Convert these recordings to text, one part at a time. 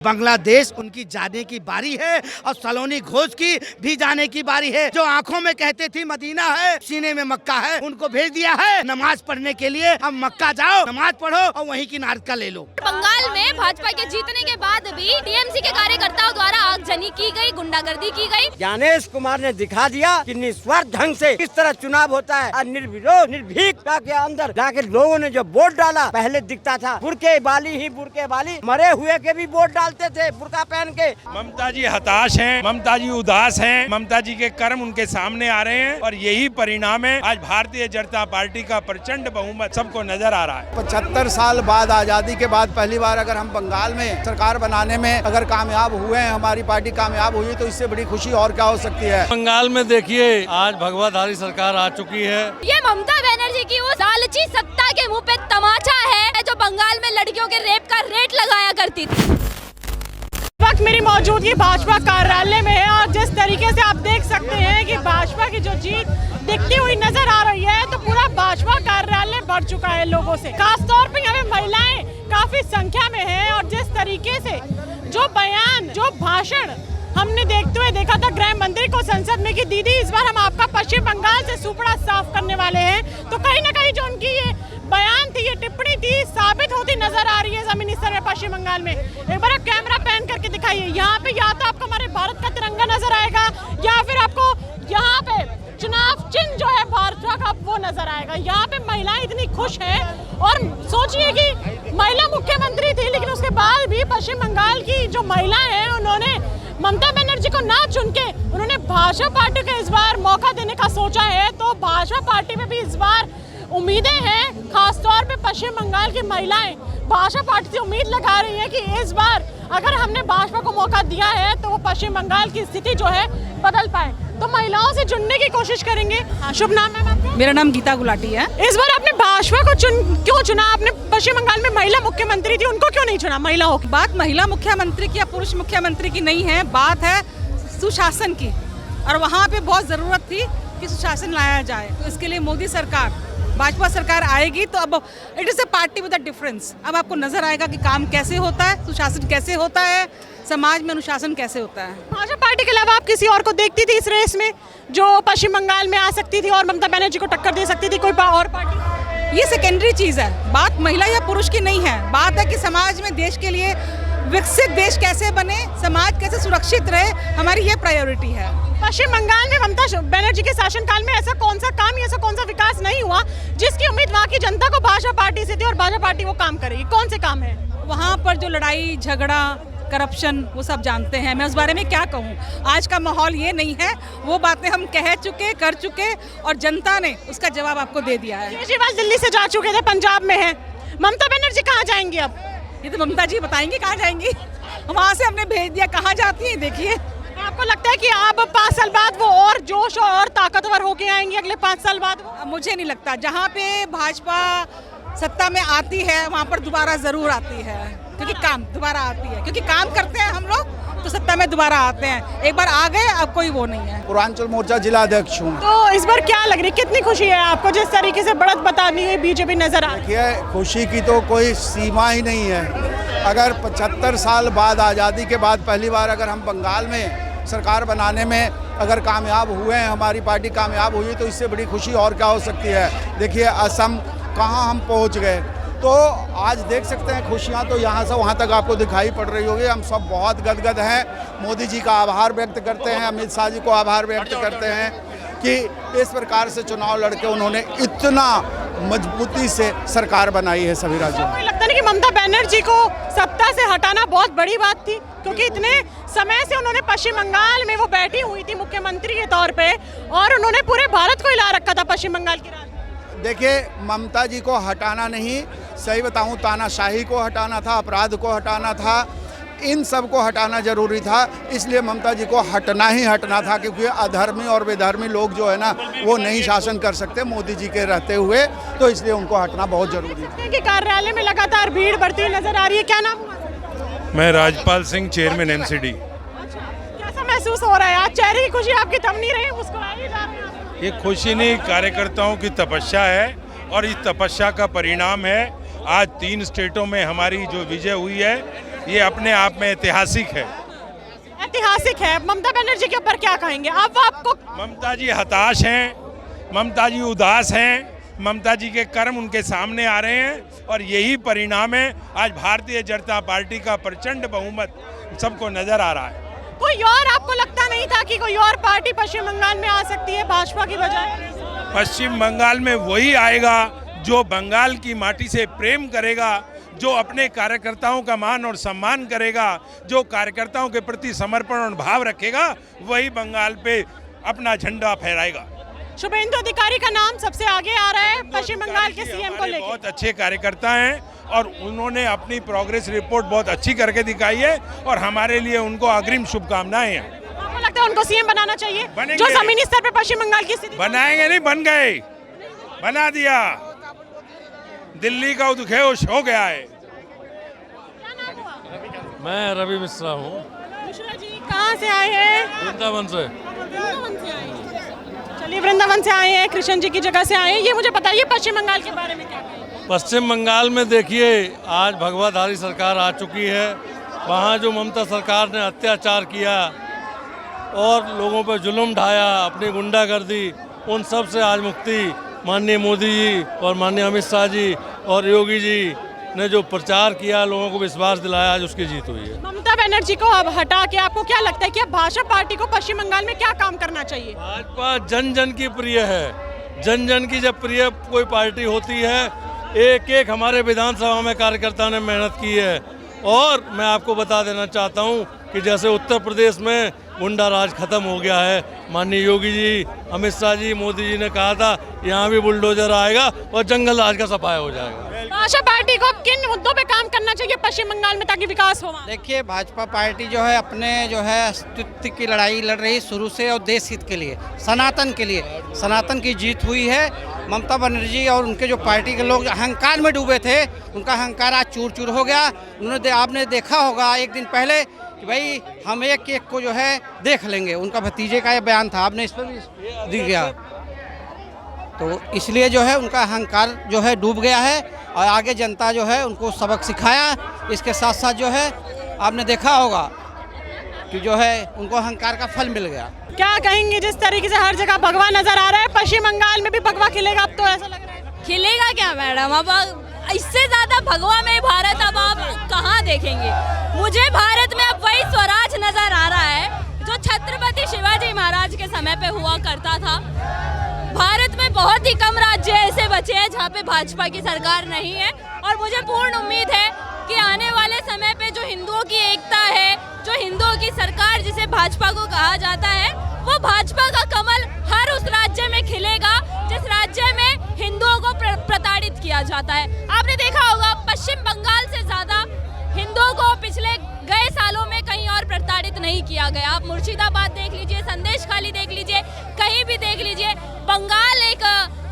बांग्लादेश उनकी जाने की बारी है और सलोनी घोष की भी जाने की बारी है। जो आंखों में कहते थी मदीना है, सीने में मक्का है, उनको भेज दिया है नमाज पढ़ने के लिए। अब मक्का जाओ, नमाज पढ़ो और वहीं की नारका ले लो। बंगाल में भाजपा के जीतने के बाद भी टीएमसी के कार्यकर्ताओं द्वारा आगजनी की गई, गुंडागर्दी की गई। ज्ञानेश कुमार ने दिखा दिया कि निस्वार्थ ढंग से किस तरह चुनाव होता है और निर्विरोध निर्भीकता के अंदर जाके लोगों ने जो वोट डाला, पहले दिखता था बुरके वाली मरे हुए के भी वोट डालते थे बुरका पहन के। ममता जी हताश हैं, ममता जी उदास हैं, ममता जी के कर्म उनके सामने आ रहे हैं और यही परिणाम है। आज भारतीय जनता पार्टी का प्रचंड बहुमत सबको नजर आ रहा है। 75 साल बाद, आजादी के बाद पहली बार अगर हम बंगाल में सरकार बनाने में अगर कामयाब हुए हैं, हमारी पार्टी कामयाब हुई, तो इससे बड़ी खुशी और क्या हो सकती है। बंगाल में देखिए आज भगवाधारी सरकार आ चुकी है। ये ममता बनर्जी की वो लालची सत्ता के मुंह पे तमाचा है जो बंगाल में लड़कियों के रेप का रेट लगाया करती थी। वक्त मेरी मौजूदगी भाजपा कार्यालय में है और जिस तरीके से आप देख सकते हैं कि भाजपा की जो जीत दिखती हुई नजर आ रही है, तो पूरा भाजपा कार्यालय भर चुका है लोगों से। खासतौर पे यहाँ पे महिलाएं काफी संख्या में हैं और जिस तरीके से जो बयान, जो भाषण हमने देखते हुए देखा था गृह मंत्री को संसद में कि दीदी इस बार हम आपका पश्चिम बंगाल से सुपड़ा साफ करने वाले हैं, तो कहीं ना कहीं जो उनकी ये बयान थी, ये टिप्पणी थी, साबित होती नजर आ रही है जमीनी स्तर में पश्चिम बंगाल में। एक बार आप कैमरा पैन करके दिखाइए, यहाँ पे या तो आपको हमारे भारत का तिरंगा नजर आएगा या फिर आपको यहाँ पे चुनाव चिन्ह जो है भाजपा का वो नजर आएगा। यहाँ पे महिलाएं इतनी खुश हैं और सोचिए कि महिला मुख्यमंत्री थी, लेकिन उसके बाद भी पश्चिम बंगाल की जो महिलाएं हैं उन्होंने ममता बनर्जी को ना चुन के उन्होंने भाजपा पार्टी को इस बार मौका देने का सोचा है। तो भाजपा पार्टी में भी इस बार उम्मीदें हैं, खासतौर पे पश्चिम बंगाल की महिलाएं भाजपा पार्टी से उम्मीद लगा रही हैं कि इस बार अगर हमने भाजपा को मौका दिया है तो वो पश्चिम बंगाल की स्थिति जो है बदल पाए। तो महिलाओं से जुड़ने की कोशिश करेंगे। शुभ नाम है आपका? मेरा नाम गीता गुलाटी है। इस बार आपने भाजपा को क्यों चुना? आपने पश्चिम बंगाल में महिला मुख्यमंत्री थी, उनको क्यों नहीं चुना? महिलाओं की बात महिला मुख्यमंत्री की या पुरुष मुख्यमंत्री की नहीं है, बात है सुशासन की। और वहाँ पे बहुत जरूरत थी कि सुशासन लाया जाए, तो इसके लिए मोदी सरकार, भाजपा सरकार आएगी तो अब it is a party with a difference. अब आपको नजर आएगा कि काम कैसे होता है, सुशासन कैसे होता है, समाज में अनुशासन कैसे होता है। भाजपा पार्टी के अलावा आप किसी और को देखती थी इस रेस में जो पश्चिम बंगाल में आ सकती थी और ममता बनर्जी को टक्कर दे सकती थी? कोई और पार्टी? ये सेकेंडरी चीज है, बात महिला या पुरुष की नहीं है। बात है कि समाज में देश के लिए विकसित देश कैसे बने, समाज कैसे सुरक्षित रहे, हमारी ये प्रायोरिटी है। पश्चिम बंगाल में ममता बनर्जी के शासनकाल में ऐसा कौन सा काम, ऐसा कौन सा विकास नहीं हुआ जिसकी उम्मीद वहाँ की जनता को भाजपा पार्टी से थी और भाजपा पार्टी वो काम करेगी? कौन से काम है वहाँ पर? जो लड़ाई झगड़ा, करप्शन, वो सब जानते हैं। मैं उस बारे में क्या कहूँ, आज का माहौल ये नहीं है। वो बातें हम कह चुके, कर चुके और जनता ने उसका जवाब आपको दे दिया है। केजरीवाल दिल्ली से जा चुके थे, पंजाब में है, ममता बनर्जी कहाँ जाएंगी अब? ये तो ममता जी बताएंगी कहाँ जाएंगी। वहाँ से हमने भेज दिया, कहाँ जाती है देखिए। आपको लगता है कि अब 5 साल बाद वो और जोश और ताकतवर होके आएंगी अगले 5 साल बाद? मुझे नहीं लगता। जहाँ पे भाजपा सत्ता में आती है वहाँ पर दोबारा जरूर आती है, क्योंकि काम दोबारा आती है, क्योंकि काम करते हैं हम लोग तो सत्ता में दोबारा आते हैं। एक बार आ गए, अब कोई वो नहीं है। पूर्वांचल मोर्चा जिला अध्यक्ष हूँ। तो इस बार क्या लग रही है, कितनी खुशी है आपको जिस तरीके से बढ़त बतानी है बीजेपी नजर आ रही है? खुशी की तो कोई सीमा ही नहीं है। अगर 75 साल बाद, आज़ादी के बाद पहली बार अगर हम बंगाल में सरकार बनाने में अगर कामयाब हुए हैं, हमारी पार्टी कामयाब हुई, तो इससे बड़ी खुशी और क्या हो सकती है। देखिए असम कहाँ हम पहुँच गए, तो आज देख सकते हैं खुशियाँ तो यहाँ से वहाँ तक आपको दिखाई पड़ रही होगी। हम सब बहुत गदगद हैं, मोदी जी का आभार व्यक्त करते हैं, अमित शाह जी को आभार व्यक्त करते हैं कि इस प्रकार से चुनाव लड़के उन्होंने इतना मजबूती से सरकार बनाई है सभी राज्यों में। लगता नहीं कि ममता बनर्जी को सत्ता से हटाना बहुत बड़ी बात थी, क्योंकि इतने समय से उन्होंने पश्चिम बंगाल में वो बैठी हुई थी मुख्यमंत्री के तौर पे और उन्होंने पूरे भारत को हिला रखा था पश्चिम बंगाल की राजनीति। देखिए ममता जी को हटाना नहीं, सही बताऊं तानाशाही को हटाना था, अपराध को हटाना था, इन सब को हटाना जरूरी था। इसलिए ममता जी को हटना ही हटना था, क्योंकि अधर्मी और बेधर्मी लोग जो है ना वो नहीं शासन कर सकते मोदी जी के रहते हुए, तो इसलिए उनको हटना बहुत जरूरी था। कि कार्यालय में लगातार भीड़ बढ़ती नजर आ रही है, क्या नाम हुआ? मैं राजपाल सिंह, चेयरमैन एमसीडी। कैसा महसूस हो रहा है आज? चेहरे की खुशी आपकी थम नहीं रही, मुस्कुराए जा रहे हैं। ये खुशी नहीं, कार्यकर्ताओं की तपस्या है और इस तपस्या का परिणाम है आज 3 स्टेटों में हमारी जो विजय हुई है। ये अपने आप में ऐतिहासिक है। ऐतिहासिक है। ममता बनर्जी के ऊपर क्या कहेंगे? अब आपको ममता जी हताश हैं, ममता जी उदास हैं, ममता जी के कर्म उनके सामने आ रहे हैं और यही परिणाम है। आज भारतीय जनता पार्टी का प्रचंड बहुमत सबको नजर आ रहा है। कोई और आपको लगता नहीं था कि कोई और पार्टी पश्चिम बंगाल में आ सकती है भाजपा की बजाय? पश्चिम बंगाल में वही आएगा जो बंगाल की माटी से प्रेम करेगा, जो अपने कार्यकर्ताओं का मान और सम्मान करेगा, जो कार्यकर्ताओं के प्रति समर्पण और भाव रखेगा, वही बंगाल पे अपना झंडा फहराएगा। शुभेंदु अधिकारी का नाम सबसे आगे आ रहा है पश्चिम बंगाल के सीएम को लेकर। बहुत अच्छे कार्यकर्ता हैं और उन्होंने अपनी प्रोग्रेस रिपोर्ट बहुत अच्छी करके दिखाई है और हमारे लिए उनको अग्रिम शुभकामनाएं हैं। आपको लगता है उनको सीएम बनाना चाहिए? बनेंगे। जो जमीनी स्तर पे पश्चिम बंगाल की स्थिति बनाएंगे नहीं, बन गए, बना दिया। दिल्ली का उद्घोष हो गया है। मैं रवि मिश्रा हूँ, मिश्रा जी कहाँ से आए हैं? वृंदावन से। चलिए, वृंदावन से आए हैं, कृष्ण जी की जगह से आए हैं। ये मुझे बताइए पश्चिम बंगाल के बारे में क्या कहेंगे? पश्चिम बंगाल में देखिए, आज भगवाधारी सरकार आ चुकी है। वहाँ जो ममता सरकार ने अत्याचार किया और लोगों पर जुल्म ढाया, अपनी गुंडागर्दी, उन सब से आज मुक्ति माननीय मोदी जी और माननीय अमित शाह जी और योगी जी ने जो प्रचार किया, लोगों को विश्वास दिलाया, आज उसकी जीत हुई है। ममता बनर्जी को अब हटा के आपको क्या लगता है कि अब भाजपा पार्टी को पश्चिम बंगाल में क्या काम करना चाहिए? भाजपा जन जन की प्रिय है। जन जन की जब प्रिय कोई पार्टी होती है, एक एक हमारे विधानसभा में कार्यकर्ता ने मेहनत की है। और मैं आपको बता देना चाहता हूं कि जैसे उत्तर प्रदेश में गुंडा राज खत्म हो गया है, माननीय योगी जी, अमित शाह जी, मोदी जी ने कहा था यहाँ भी बुलडोजर आएगा और जंगल राज का सफाया हो जाएगा। भाजपा पार्टी को किन मुद्दों पे काम करना चाहिए पश्चिम बंगाल में ताकि विकास हो? देखिए, भाजपा पार्टी जो है अपने जो है अस्तित्व की लड़ाई लड़ रही शुरू से और देश हित के लिए, सनातन के लिए। सनातन की जीत हुई है। ममता बनर्जी और उनके जो पार्टी के लोग अहंकार में डूबे थे, उनका अहंकार आज चूर चूर हो गया। उन्होंने आपने देखा होगा एक दिन पहले कि भाई हम एक एक को जो है देख लेंगे। उनका भतीजे का ये बयान था, आपने इस पर भी दिख गया। तो इसलिए जो है उनका अहंकार जो है डूब गया है और आगे जनता जो है उनको सबक सिखाया। इसके साथ साथ जो है आपने देखा होगा कि जो है उनको अहंकार का फल मिल गया। क्या कहेंगे, जिस तरीके से हर जगह भगवा नजर आ रहा है, पश्चिम बंगाल में भी भगवा खिलेगा? अब तो ऐसा लग रहा है। खिलेगा क्या मैडम? अब इससे ज्यादा भगवा में भारत अब आप कहाँ देखेंगे? मुझे भारत में अब वही स्वराज नजर आ रहा है जो छत्रपति शिवाजी महाराज के समय पे हुआ करता था। भारत में बहुत ही कम राज्य ऐसे बचे हैं जहाँ पे भाजपा की सरकार नहीं है और मुझे पूर्ण उम्मीद है कि आने वाले समय पे जो हिंदुओं की एकता है, जो हिंदुओं की सरकार जिसे भाजपा को कहा जाता है, वो भाजपा का कमल हर उस राज्य में खिलेगा जिस राज्य में हिंदुओं को प्रताड़ित किया जाता है। आपने देखा होगा पश्चिम बंगाल से ज्यादा हिंदुओं को पिछले गए सालों में कहीं और प्रताड़ित नहीं किया गया। आप मुर्शिदाबाद देख लीजिए, संदेश खाली देख लीजिए, कहीं भी देख लीजिए। बंगाल एक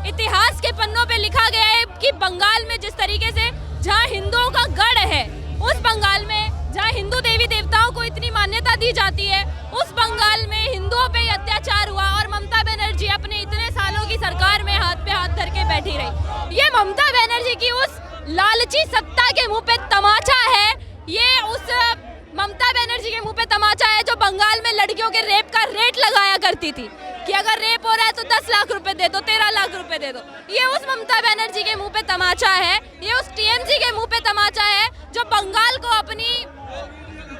इतिहास के पन्नों पे लिखा गया है कि बंगाल में जिस तरीके से जहाँ हिंदुओं का गढ़ है, उस बंगाल में जहाँ हिंदू देवी देवताओं को इतनी मान्यता दी जाती है, उस बंगाल में हिंदुओं पे अत्याचार हुआ और ममता बनर्जी अपने इतने सालों की सरकार में हाथ पे हाथ धर के बैठी रही। ये ममता बनर्जी की उस लालची सत्ता के मुंह पे तमाचा है। ये उस ममता बनर्जी के मुंह पे तमाचा है जो बंगाल में लड़कियों के रेप का रेट लगाया करती थी कि अगर रेप हो रहा है तो 10 लाख रुपए दे दो, 13 लाख रुपए दे दो। ये उस ममता बनर्जी के मुंह पे तमाचा है। ये उस टीएमसी के मुंह पे तमाचा है जो बंगाल को अपनी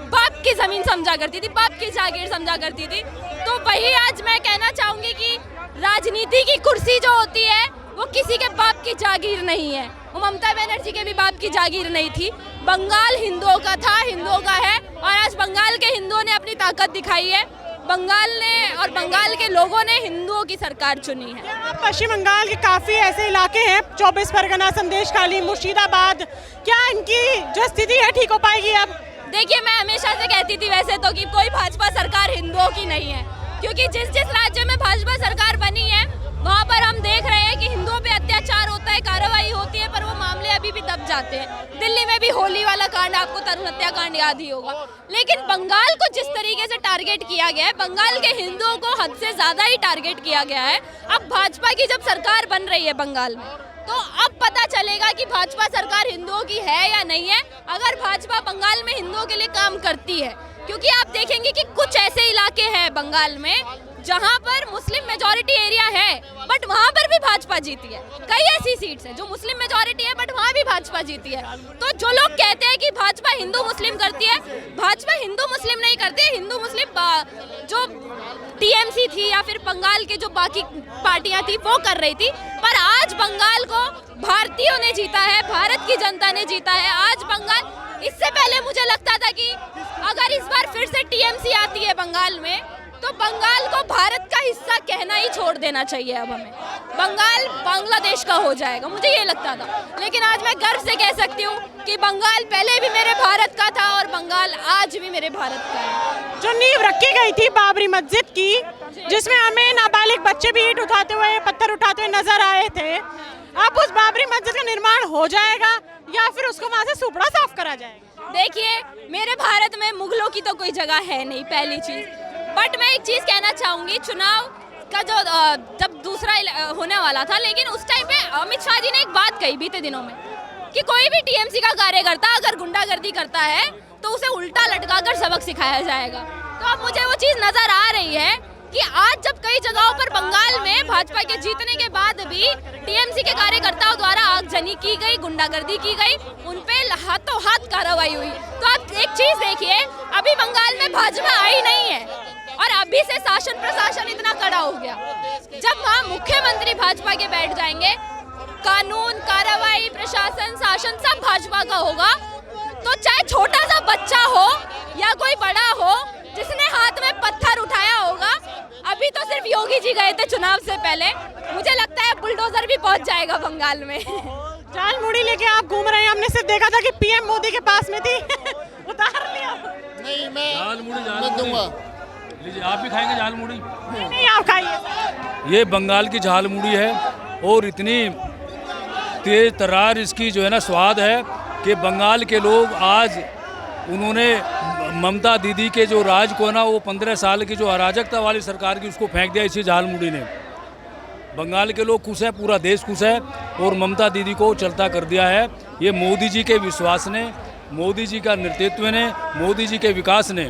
बाप की जमीन समझा करती थी, बाप की जागीर समझा करती थी। तो वही आज मैं कहना चाहूंगी कि राजनीति की कुर्सी जो होती है वो किसी के बाप की जागीर नहीं है। वो ममता बनर्जी के भी बाप की जागीर नहीं थी। बंगाल हिंदुओं का था, हिंदुओं का है और आज बंगाल के हिंदुओं ने अपनी ताकत दिखाई है। बंगाल ने और बंगाल के लोगों ने हिंदुओं की सरकार चुनी है। पश्चिम बंगाल के काफी ऐसे इलाके हैं, 24 परगना, संदेश खाली, मुर्शिदाबाद, क्या इनकी जो स्थिति है ठीक हो पाएगी? अब देखिए, मैं हमेशा से कहती थी वैसे तो कि कोई भाजपा सरकार हिंदुओं की नहीं है, क्योंकि जिस जिस राज्य में भाजपा सरकार बनी है वहाँ पर हम देख रहे हैं कि हिंदुओं पे अत्याचार होता है, कार्रवाई होती है, पर वो मामले अभी भी दब जाते हैं। दिल्ली में भी होली वाला कांड, आपको तरुण हत्याकांड याद ही होगा। लेकिन बंगाल को जिस तरीके से टारगेट किया गया है, बंगाल के हिंदुओं को हद से ज्यादा ही टारगेट किया गया है। अब भाजपा की जब सरकार बन रही है बंगाल में, तो तब पता चलेगा कि भाजपा सरकार हिंदुओं की है या नहीं है, अगर भाजपा बंगाल में हिंदुओं के लिए काम करती है। क्योंकि आप देखेंगे कि कुछ ऐसे इलाके हैं बंगाल में जहां पर मुस्लिम मेजॉरिटी एरिया है, बट वहां पर भी भाजपा जीती है। कई ऐसी सीट्स हैं जो मुस्लिम मेजॉरिटी है, बट वहां भी भाजपा जीती है। तो जो लोग कहते हैं कि भाजपा हिंदू मुस्लिम करती है, भाजपा हिंदू मुस्लिम नहीं करती है। हिंदू मुस्लिम जो टीएमसी थी या फिर बंगाल के जो बाकी पार्टियां थी वो कर रही थी, पर आज बंगाल को भारतीयों ने जीता है, भारत की जनता ने जीता है। आज बंगाल, इससे पहले मुझे लगता था कि अगर इस बार फिर से टीएमसी आती है बंगाल में तो बंगाल को भारत का हिस्सा कहना ही छोड़ देना चाहिए। अब हमें बंगाल बांग्लादेश का हो जाएगा, मुझे ये लगता था। लेकिन आज मैं गर्व से कह सकती हूँ कि बंगाल पहले भी मेरे भारत का था और बंगाल आज भी मेरे भारत का है। जो नींव रखी गई थी बाबरी मस्जिद की, जिसमें हमें नाबालिग बच्चे भी ईंट उठाते हुए, पत्थर उठाते हुए नजर आए थे, अब उस बाबरी मस्जिद का निर्माण हो जाएगा या फिर उसको वहाँ से सुपड़ा साफ करा जाएगा? देखिए, मेरे भारत में मुगलों की तो कोई जगह है नहीं, पहली चीज। बट मैं एक चीज कहना चाहूंगी, चुनाव का जो जब दूसरा होने वाला था, लेकिन उस टाइम पे अमित शाह जी ने एक बात कही बीते दिनों में कि कोई भी टीएमसी का कार्यकर्ता अगर गुंडागर्दी करता है तो उसे उल्टा लटकाकर सबक सिखाया जाएगा। तो अब मुझे वो चीज नजर आ रही है कि आज जब कई जगहों पर बंगाल में भाजपा के जीतने के बाद भी टीएमसी के कार्यकर्ताओं द्वारा आगजनी की गई, गुंडागर्दी की गई, उनपे हाथों हाथ कार्रवाई हुई। तो आप एक चीज देखिए, अभी बंगाल में भाजपा आई नहीं है और अभी से शासन प्रशासन इतना कड़ा हो गया। जब वहाँ मुख्यमंत्री भाजपा के बैठ जाएंगे, कानून, कार्रवाई, प्रशासन, शासन सब भाजपा का होगा। तो चाहे छोटा सा बच्चा हो या कोई बड़ा हो जिसने हाथ में पत्थर उठाया होगा, अभी तो सिर्फ योगी जी गए थे चुनाव से पहले, मुझे लगता है बुलडोजर भी पहुंच जाएगा बंगाल में। जाल मुड़ी लेके आप घूम रहे हैं, हमने सिर्फ देखा था कि पीएम मोदी के पास में थी उतार लिया। नहीं, मैं दूंगा। लीजिए, आप भी खाएंगे झाल मुड़ी? नहीं, आप खाइए। ये बंगाल की झाल मुड़ी है और इतनी तेज तर्रार इसकी जो है ना स्वाद है कि बंगाल के लोग आज उन्होंने ममता दीदी के जो राज को ना, वो 15 साल की जो अराजकता वाली सरकार की, उसको फेंक दिया इसी झाल मुड़ी ने। बंगाल के लोग खुश हैं, पूरा देश खुश है और ममता दीदी को चलता कर दिया है। ये मोदी जी के विश्वास ने, मोदी जी का नेतृत्व ने, मोदी जी के विकास ने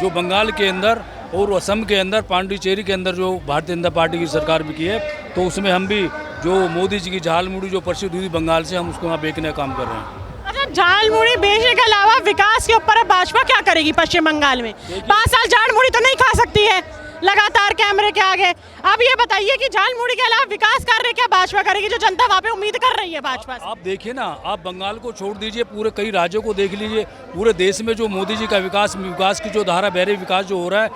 जो बंगाल के अंदर और असम के अंदर, पांडिचेरी के अंदर जो भारतीय जनता पार्टी की सरकार भी की है, तो उसमें हम भी जो मोदी जी की झाल मुड़ी जो प्रसिद्ध हुई बंगाल से, हम उसको वहाँ बेचने का काम कर रहे हैं। अच्छा, झाल मुड़ी बेचने के अलावा विकास के ऊपर अब भाजपा क्या करेगी पश्चिम बंगाल में? 5 साल झाल मुड़ी तो नहीं खा सकती है लगातार कैमरे के आगे। अब ये बताइए कि झाल मुड़ी के अलावा विकास कार्य क्या भाजपा करेगी, जो जनता वहाँ पे उम्मीद कर रही है भाजपा से? आप देखिए ना, आप बंगाल को छोड़ दीजिए, पूरे कई राज्यों को देख लीजिए, पूरे देश में जो मोदी जी का विकास की जो धारा बह रही, विकास जो हो रहा है,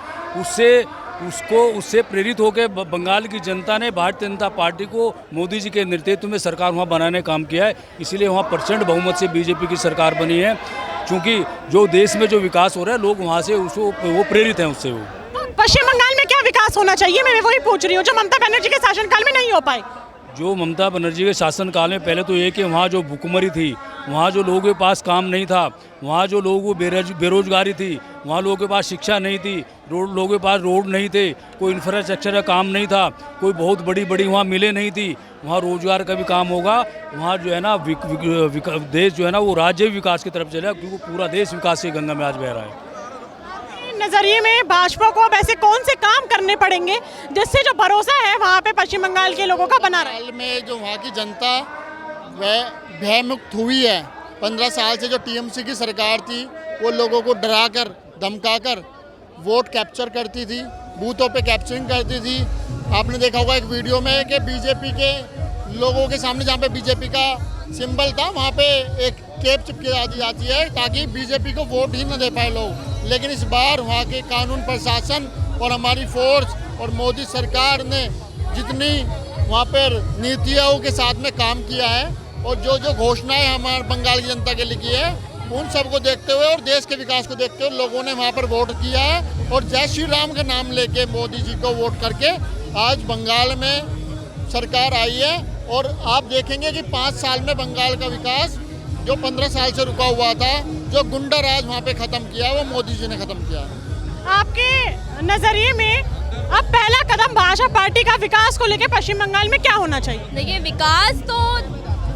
उससे प्रेरित होकर बंगाल की जनता ने भारतीय जनता पार्टी को मोदी जी के नेतृत्व में सरकार वहाँ बनाने का काम किया है। इसीलिए वहाँ प्रचंड बहुमत से बीजेपी की सरकार बनी है, क्योंकि जो देश में जो विकास हो रहा है, लोग वहाँ से वो प्रेरित हैं उससे। वो पश्चिम बंगाल में क्या विकास होना चाहिए, मैं वही पूछ रही हूँ, जो ममता बनर्जी के शासनकाल में नहीं हो पाए? जो ममता बनर्जी के शासनकाल में पहले तो ये कि वहाँ जो भुखमरी थी, वहाँ जो लोगों के पास काम नहीं था, वहाँ जो लोगों को बेरोजगारी थी, वहाँ लोगों के पास शिक्षा नहीं थी, लोगों के पास रोड नहीं थे, कोई इंफ्रास्ट्रक्चर का काम नहीं था, कोई बहुत बड़ी वहाँ मिलें नहीं थी, वहाँ रोजगार का भी काम होगा, वहाँ जो है ना देश जो है ना वो राज्य विकास की तरफ चलेगा, क्योंकि पूरा देश विकास की गंगा में आज बह रहा है। नजरिए में भाजपा को अब ऐसे कौन से काम करने पड़ेंगे जिससे जो भरोसा है वहाँ पे पश्चिम बंगाल के लोगों का बना रहे? में जो वहाँ की जनता वह भयमुक्त हुई है। 15 साल से जो टीएमसी की सरकार थी, वो लोगों को डराकर धमकाकर वोट कैप्चर करती थी, बूथों पे कैप्चरिंग करती थी। आपने देखा होगा एक वीडियो में कि बीजेपी के लोगों के सामने जहाँ पे बीजेपी का सिंबल था, वहाँ पे एक टेप चिपकी दी जाती है ताकि बीजेपी को वोट ही न दे पाए लोग। लेकिन इस बार वहाँ के कानून प्रशासन और हमारी फोर्स और मोदी सरकार ने जितनी वहाँ पर नीतियों के साथ में काम किया है और जो घोषणाएं हमारे बंगाल की जनता के लिए की है, उन सबको देखते हुए और देश के विकास को देखते हुए लोगों ने वहाँ पर वोट किया है और जय श्री राम का नाम लेके मोदी जी को वोट करके आज बंगाल में सरकार आई है। और आप देखेंगे कि 5 साल में बंगाल का विकास जो 15 साल से रुका हुआ था, जो गुंडा राज वहाँ पे खत्म किया, वो मोदी जी ने खत्म किया। आपके नजरिए में अब पहला कदम भाजपा पार्टी का विकास को लेकर पश्चिम बंगाल में क्या होना चाहिए? देखिए, विकास तो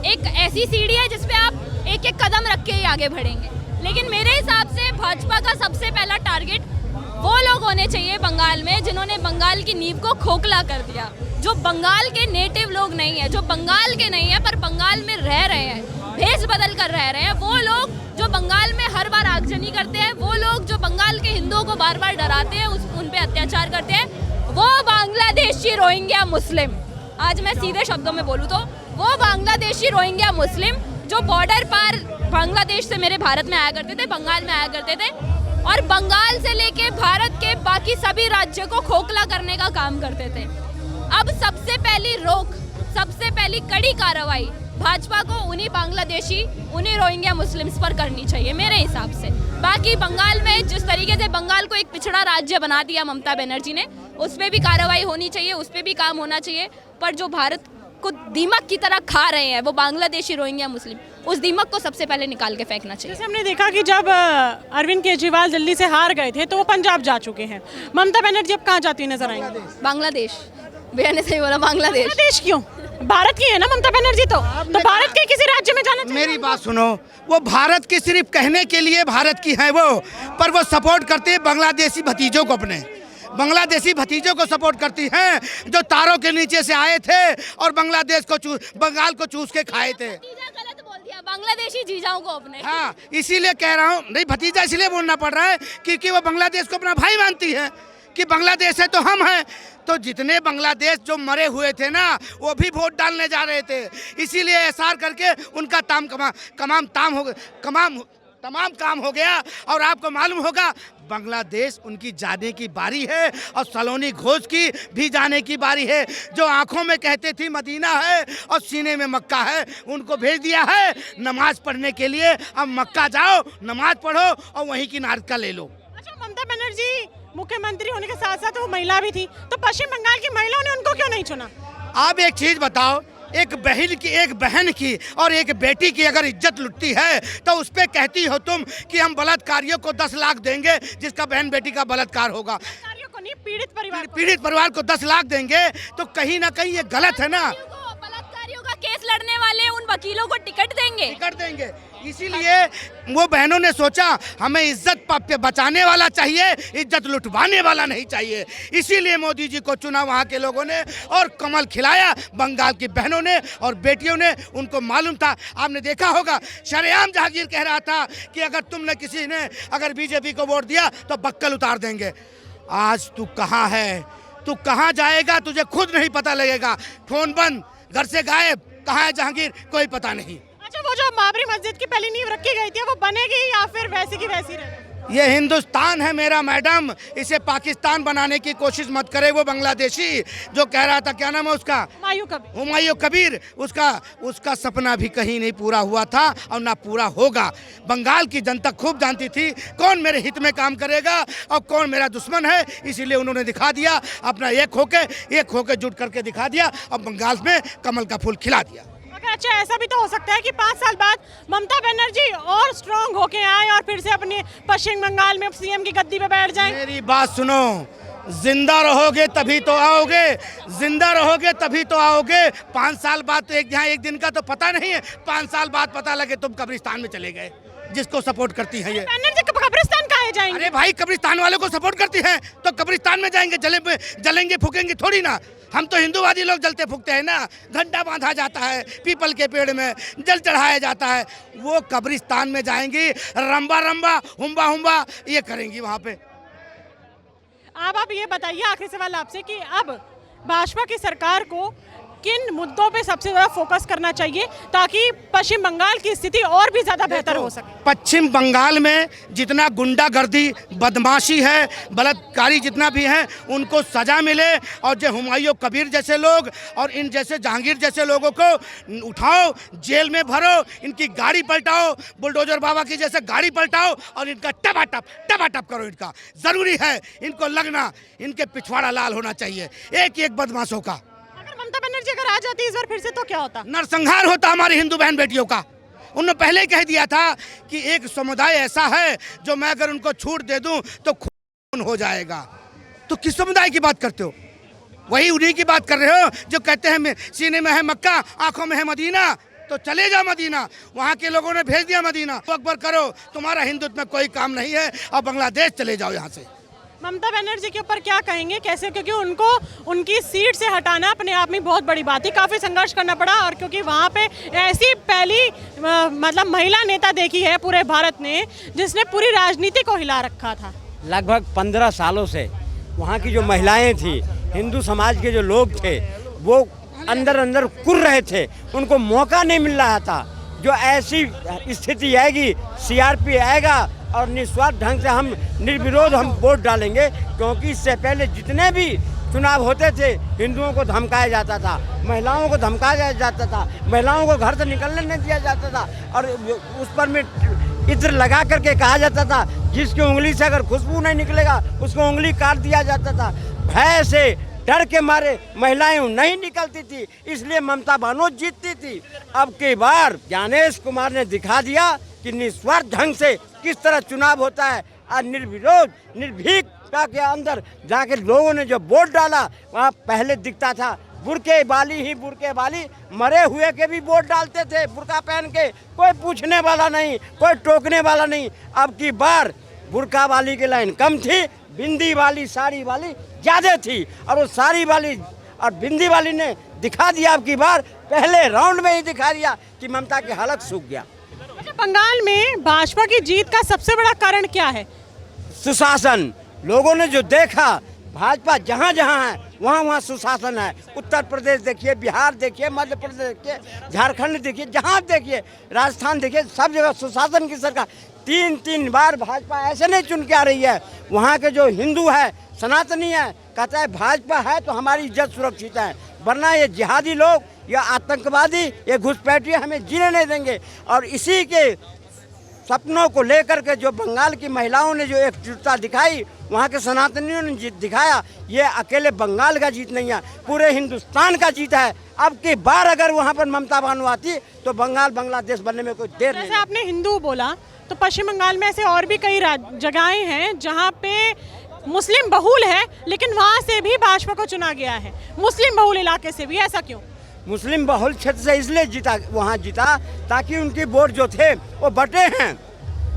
एक ऐसी सीढ़ी है जिसपे आप एक एक कदम रख के ही आगे बढ़ेंगे। लेकिन मेरे हिसाब से भाजपा का सबसे पहला टारगेट वो लोग होने चाहिए बंगाल में जिन्होंने बंगाल की नींव को खोखला कर दिया, जो बंगाल के नेटिव लोग नहीं है, जो बंगाल के नहीं है पर बंगाल में रह रहे हैं, भेष बदल कर रह रहे हैं, वो लोग जो बंगाल में हर बार आगजनी करते हैं, वो लोग जो बंगाल के हिंदुओं को बार बार डराते हैं, उन पे अत्याचार करते हैं, वो बांग्लादेशी रोहिंग्या मुस्लिम, आज मैं सीधे शब्दों में बोलूँ तो वो बांग्लादेशी रोहिंग्या मुस्लिम जो बॉर्डर पार बांग्लादेश से मेरे भारत में आया करते थे, बंगाल में आया करते थे और बंगाल से लेके भारत के बाकी सभी राज्यों को खोखला करने का काम करते थे। अब सबसे पहली रोक, सबसे पहली कड़ी कार्रवाई भाजपा को उन्हीं बांग्लादेशी, उन्हीं रोहिंग्या मुस्लिम्स पर करनी चाहिए मेरे हिसाब से। बाकी बंगाल में जिस तरीके से बंगाल को एक पिछड़ा राज्य बना दिया ममता बनर्जी ने, उस पर भी कार्रवाई होनी चाहिए, उस पर भी काम होना चाहिए। पर जो भारत को दीमक की तरह खा रहे हैं वो बांग्लादेशी रोहिंग्या मुस्लिम, उस दीमक को सबसे पहले निकाल के फेंकना चाहिए। जैसे हमने देखा कि जब अरविंद केजरीवाल दिल्ली से हार गए थे तो वो पंजाब जा चुके हैं, ममता बनर्जी अब कहाँ जाती नजर आएंगी? बांग्लादेश, भैया ने सही बोला, बांग्लादेश। देश क्यों? भारत की है ना ममता बनर्जी, तो भारत के किसी राज्य में जाना चाहिए। मेरी बात सुनो, वो भारत की सिर्फ कहने के लिए भारत की है वो, पर वो सपोर्ट करते हैं बांग्लादेशी भतीजों को, अपने बांग्लादेशी भतीजों को सपोर्ट करती हैं जो तारों के नीचे से आए थे और बांग्लादेश को बंगाल को चूस के खाए थे। गलत बोल दिया, बांग्लादेशी जीजाओं को अपने। हाँ, इसीलिए कह रहा हूँ, नहीं भतीजा इसलिए बोलना पड़ रहा है क्योंकि वो बांग्लादेश को अपना भाई मानती है कि बांग्लादेश है तो हम हैं। तो जितने बांग्लादेश जो मरे हुए थे ना, वो भी वोट डालने जा रहे थे, इसीलिए एसार करके उनका तमाम काम हो गया। और आपको मालूम होगा बांग्लादेश उनकी जाने की बारी है और सलोनी घोष की भी जाने की बारी है। जो आंखों में कहते थी मदीना है और सीने में मक्का है, उनको भेज दिया है नमाज पढ़ने के लिए। अब मक्का जाओ, नमाज पढ़ो और वहीं की नारका ले लो। अच्छा, ममता बनर्जी मुख्यमंत्री होने के साथ साथ वो महिला भी थी, तो पश्चिम बंगाल की महिलाओं ने उनको क्यों नहीं चुना? आप एक चीज बताओ, एक बहन की और एक बेटी की अगर इज्जत लुटती है तो उस पे कहती हो तुम कि हम बलात्कारियों को 10 लाख देंगे जिसका बहन बेटी का बलात्कार होगा। को नहीं, पीड़ित परिवार को 10 लाख देंगे, तो कहीं ना कहीं ये गलत है ना। बलात्कारियों का केस लड़ने वाले उन वकीलों को टिकट देंगे। इसीलिए वो बहनों ने सोचा हमें इज्जत बचाने वाला चाहिए, इज्जत लुटवाने वाला नहीं चाहिए। इसीलिए मोदी जी को चुना वहाँ के लोगों ने और कमल खिलाया बंगाल की बहनों ने और बेटियों ने। उनको मालूम था, आपने देखा होगा शरेआम जहांगीर कह रहा था कि अगर तुमने किसी ने अगर बीजेपी को वोट दिया तो बक्कल उतार देंगे। आज तू कहाँ है, तू कहाँ जाएगा, तुझे खुद नहीं पता लगेगा। फोन बंद, घर से गायब, कहाँ है जहांगीर कोई पता नहीं। अच्छा, वो जो बाबरी मस्जिद की पहली नींव रखी गई थी वो बनेगी या फिर वैसी की वैसी रहेगी? ये हिंदुस्तान है मेरा मैडम, इसे पाकिस्तान बनाने की कोशिश मत करे। वो बांग्लादेशी जो कह रहा था, क्या नाम है उसका, हुमायूं कबीर, उसका सपना भी कहीं नहीं पूरा हुआ था और ना पूरा होगा। बंगाल की जनता खूब जानती थी कौन मेरे हित में काम करेगा और कौन मेरा दुश्मन है। इसीलिए उन्होंने दिखा दिया अपना, एक होके जुट करके दिखा दिया और बंगाल में कमल का फूल खिला दिया। अच्छा, ऐसा भी तो हो सकता है कि 5 साल बाद ममता बनर्जी और स्ट्रॉन्ग होके आए और फिर से अपने पश्चिम बंगाल में सीएम की गद्दी पे बैठ जाएं। मेरी बात सुनो, जिंदा रहोगे तभी तो आओगे, जिंदा रहोगे तभी तो आओगे। 5 साल बाद तो एक दिन का तो पता नहीं है, 5 साल बाद पता लगे तुम कब्रिस्तान में चले गए। जिसको सपोर्ट करती है ये बनर्जी कब्रिस्तान कहाँ जाएंगे? अरे भाई, कब्रिस्तान वालों को सपोर्ट करती है तो कब्रिस्तान में जाएंगे, जलेंगे फूकेंगे थोड़ी ना। हम तो हिंदूवादी लोग जलते फूकते हैं ना, घंटा बांधा जाता है पीपल के पेड़ में, जल चढ़ाया जाता है। वो कब्रिस्तान में जाएंगी, रंबा हुम्बा ये करेंगी वहाँ पे। आप ये बताइए, आखिरी सवाल आपसे, कि अब भाजपा की सरकार को किन मुद्दों पे सबसे ज़्यादा फोकस करना चाहिए ताकि पश्चिम बंगाल की स्थिति और भी ज़्यादा बेहतर हो सके? पश्चिम बंगाल में जितना गुंडागर्दी, बदमाशी है, बलात्कारी जितना भी है, उनको सजा मिले और जो हुमायूं कबीर जैसे लोग और इन जैसे जहांगीर जैसे लोगों को उठाओ, जेल में भरो, इनकी गाड़ी पलटाओ, बुलडोजर बाबा की जैसे गाड़ी पलटाओ और इनका टपाटप करो। इनका ज़रूरी है, इनको लगना, इनके पिछवाड़ा लाल होना चाहिए एक बदमाशों का। ममता बनर्जी अगर आ जाती इस बार फिर से तो क्या होता? नरसंहार होता हमारी हिंदू बहन बेटियों का। उन्होंने पहले ही कह दिया था कि एक समुदाय ऐसा है जो मैं अगर उनको छूट दे दूं तो खून हो जाएगा। तो किस समुदाय की बात करते हो? वही उन्हीं की बात कर रहे हो जो कहते हैं सीने में है मक्का, आंखों में है मदीना। तो चले जाओ मदीना। वहाँ के लोगों ने भेज दिया मदीना। अकबर करो, तुम्हारा हिंदुत्व में कोई काम नहीं है, अब बांग्लादेश चले जाओ यहाँ से। ममता बनर्जी के ऊपर क्या कहेंगे, कैसे, क्योंकि उनको उनकी सीट से हटाना अपने आप में बहुत बड़ी बात है, काफ़ी संघर्ष करना पड़ा, और क्योंकि वहाँ पे ऐसी पहली मतलब महिला नेता देखी है पूरे भारत ने जिसने पूरी राजनीति को हिला रखा था। लगभग 15 सालों से वहाँ की जो महिलाएं थी, हिंदू समाज के जो लोग थे, वो अंदर अंदर कुर रहे थे, उनको मौका नहीं मिल रहा था। जो ऐसी स्थिति आएगी, सीआरपी आएगा और निस्वार्थ ढंग से हम निर्विरोध हम वोट डालेंगे, क्योंकि इससे पहले जितने भी चुनाव होते थे हिंदुओं को धमकाया जाता था, महिलाओं को धमकाया जाता था, महिलाओं को घर से निकलने नहीं दिया जाता था, और उस पर में इत्र लगा करके कहा जाता था जिसकी उंगली से अगर खुशबू नहीं निकलेगा उसको उंगली काट दिया जाता था। भय से, डर के मारे महिलाएं नहीं निकलती थी, इसलिए ममता बनर्जी जीतती थी। अब की बार ज्ञानेश कुमार ने दिखा दिया कि निस्वार्थ ढंग से किस तरह चुनाव होता है, और निर्विरोध निर्भीकता के अंदर जाके लोगों ने जो वोट डाला, वहाँ पहले दिखता था बुरके वाली ही बुरके वाली, मरे हुए के भी वोट डालते थे बुरका पहन के, कोई पूछने वाला नहीं, कोई टोकने वाला नहीं। अब की बार बुरका वाली की लाइन कम थी, बिंदी वाली साड़ी वाली ज़्यादा थी, और वो साड़ी वाली और बिंदी वाली ने दिखा दिया अब की बार, पहले राउंड में ही दिखा दिया कि ममता की हालत सूख गया। बंगाल में भाजपा की जीत का सबसे बड़ा कारण क्या है? सुशासन। लोगों ने जो देखा, भाजपा जहाँ जहाँ है वहाँ वहाँ सुशासन है। उत्तर प्रदेश देखिए, बिहार देखिए, मध्य प्रदेश देखिए, झारखंड देखिए, जहाँ देखिए, राजस्थान देखिए, सब जगह सुशासन की सरकार। 3 बार भाजपा ऐसे नहीं चुन के आ रही है। वहाँ के जो हिंदू है, सनातनी है, कहता है भाजपा है तो हमारी इज्जत सुरक्षित है, वरना ये जिहादी लोग, या आतंकवादी, ये घुसपैठिए हमें जीने नहीं देंगे। और इसी के सपनों को लेकर के जो बंगाल की महिलाओं ने जो एकजुटता दिखाई, वहाँ के सनातनियों ने जीत दिखाया, ये अकेले बंगाल का जीत नहीं है, पूरे हिंदुस्तान का जीत है। अब की बार अगर वहाँ पर ममता बनर्जी आती तो बंगाल बांग्लादेश बनने में कोई देर नहीं। जैसे आपने हिंदू बोला, तो पश्चिम बंगाल में ऐसे और भी कई जगहें हैं जहाँ पे मुस्लिम बहुल है, लेकिन वहाँ से भी भाजपा को चुना गया है, मुस्लिम बहुल इलाके से भी। ऐसा क्यों? मुस्लिम बहुल क्षेत्र से इसलिए जीता, वहाँ जीता ताकि उनकी वोट जो थे वो बटे हैं,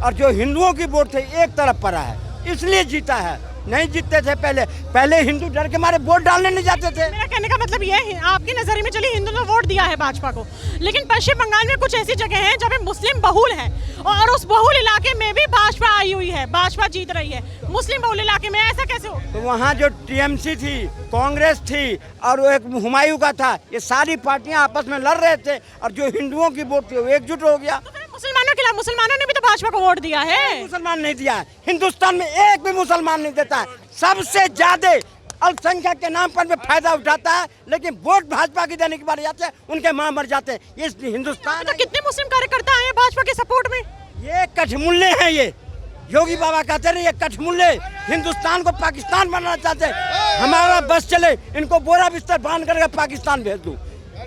और जो हिंदुओं की वोट थे एक तरफ पड़ा है, इसलिए जीता है। नहीं जीतते थे पहले हिंदू डर के मारे वोट डालने नहीं जाते थे। मेरा कहने का मतलब ये है, आपकी नजरिए में चली हिंदू ने वोट दिया है भाजपा को, लेकिन पश्चिम बंगाल में कुछ ऐसी जगह हैं जहाँ पे मुस्लिम बहुल है, और उस बहुल इलाके में भी भाजपा आई हुई है, भाजपा जीत रही है मुस्लिम बहुल इलाके में। ऐसा कैसे हो? तो वहाँ जो टीएमसी थी, कांग्रेस थी, और वो एक हुमायूं का था, ये सारी पार्टियां आपस में लड़ रहे थे, और जो हिंदुओं की वोट थी वो एकजुट हो गया। तो मुसलमानों के खिलाफ, मुसलमानों ने भी तो भाजपा को वोट दिया है। मुसलमान नहीं दिया है, हिंदुस्तान में एक भी मुसलमान नहीं देता है। सबसे ज्यादा अल्पसंख्यक के नाम पर भी फायदा उठाता है, लेकिन वोट भाजपा की देने के बाद जाते हैं, उनके मां मर जाते हैं। ये हिंदुस्तान तो कितने मुस्लिम कार्यकर्ता आए भाजपा के सपोर्ट में? ये कठमुल्ले हैं। ये योगी बाबा कहते रहे, ये कठमुल्ले हिंदुस्तान को पाकिस्तान बनाना चाहते हैं। हमारा बस चले, इनको बोरा बिस्तर बांध करके पाकिस्तान भेज दूं।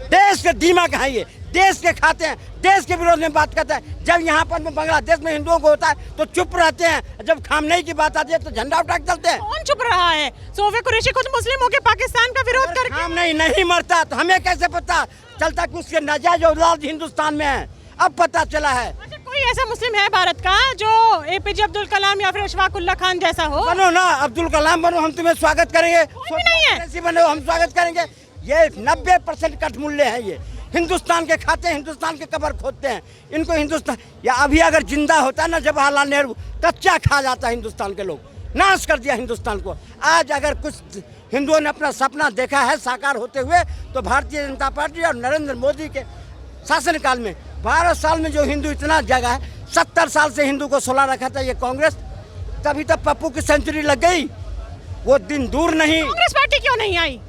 देश के दिमाग है, ये देश के खाते हैं, देश के विरोध में बात करते हैं। जब यहाँ पर बांग्लादेश में हिंदुओं को होता है तो चुप रहते हैं, जब खामने की बात आती है तो झंडा उठा के चलते हैं। कौन चुप रहा है? सोफे कुरैशी खुद मुस्लिम होकर पाकिस्तान का विरोध करके खाम नहीं मरता, तो हमें कैसे पता चलता कि उसके नाजायज औलाद हिंदुस्तान में है? अब पता चला है। अच्छा, कोई ऐसा मुस्लिम है भारत का जो एपीजे अब्दुल कलाम या फिर अशफाक उल्लाह खान जैसा हो? बनो ना, अब्दुल कलाम बनो, हम तुम्हें स्वागत करेंगे। कोई नहीं है। ऐसी बनो, हम स्वागत करेंगे। ये 90% कठमुल्ले हैं। ये हिंदुस्तान के खाते हैं, हिंदुस्तान के कब्र खोदते हैं। इनको हिंदुस्तान, या अभी अगर जिंदा होता ना जवाहरलाल नेहरू, कच्चा खा जाता हिंदुस्तान के लोग, नाश कर दिया हिंदुस्तान को। आज अगर कुछ हिंदुओं ने अपना सपना देखा है साकार होते हुए, तो भारतीय जनता पार्टी और नरेंद्र मोदी के शासनकाल में 12 साल में जो हिंदू इतना जगा है, 70 साल से हिंदू को सुला रखा था ये कांग्रेस। तभी तक पप्पू की सेंचुरी लग गई, वो दिन दूर नहीं। कांग्रेस पार्टी क्यों नहीं आई?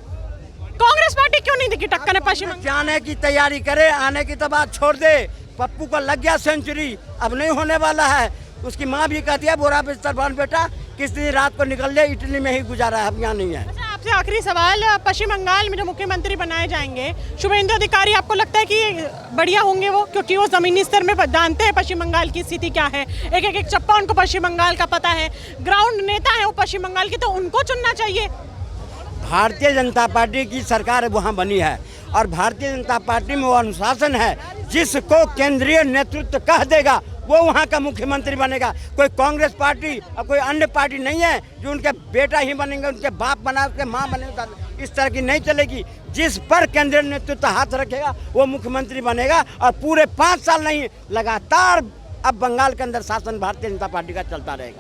कांग्रेस पार्टी क्यों नहीं दिखी टक्कर में? पश्चिम जाने की तैयारी करे, आने की तो बात छोड़ दे। पप्पू को लग गया सेंचुरी, अब नहीं होने वाला है। उसकी माँ भी कहती है बोरा बिस्तर बांध बेटा, किस दिन रात को निकल ले, इटली में ही गुजारा है, अब यहाँ नहीं है। अच्छा, आपसे आखिरी सवाल, पश्चिम बंगाल में जो मुख्यमंत्री बनाए जाएंगे शुभेंदु अधिकारी, आपको लगता है कि बढ़िया होंगे वो? क्योंकि वो जमीनी स्तर में जानते हैं पश्चिम बंगाल की स्थिति क्या है, एक चप्पा उनको पश्चिम बंगाल का पता है, ग्राउंड नेता है वो पश्चिम बंगाल की, तो उनको चुनना चाहिए। भारतीय जनता पार्टी की सरकार वहाँ बनी है, और भारतीय जनता पार्टी में वो अनुशासन है जिसको केंद्रीय नेतृत्व कह देगा वो वहाँ का मुख्यमंत्री बनेगा। कोई कांग्रेस पार्टी और कोई अन्य पार्टी नहीं है जो उनके बेटा ही बनेंगे, उनके बाप बना, उसके माँ बनेगा, इस तरह की नहीं चलेगी। जिस पर केंद्रीय नेतृत्व हाथ रखेगा वो मुख्यमंत्री बनेगा। और पूरे 5 साल नहीं, लगातार अब बंगाल के अंदर शासन भारतीय जनता पार्टी का चलता रहेगा।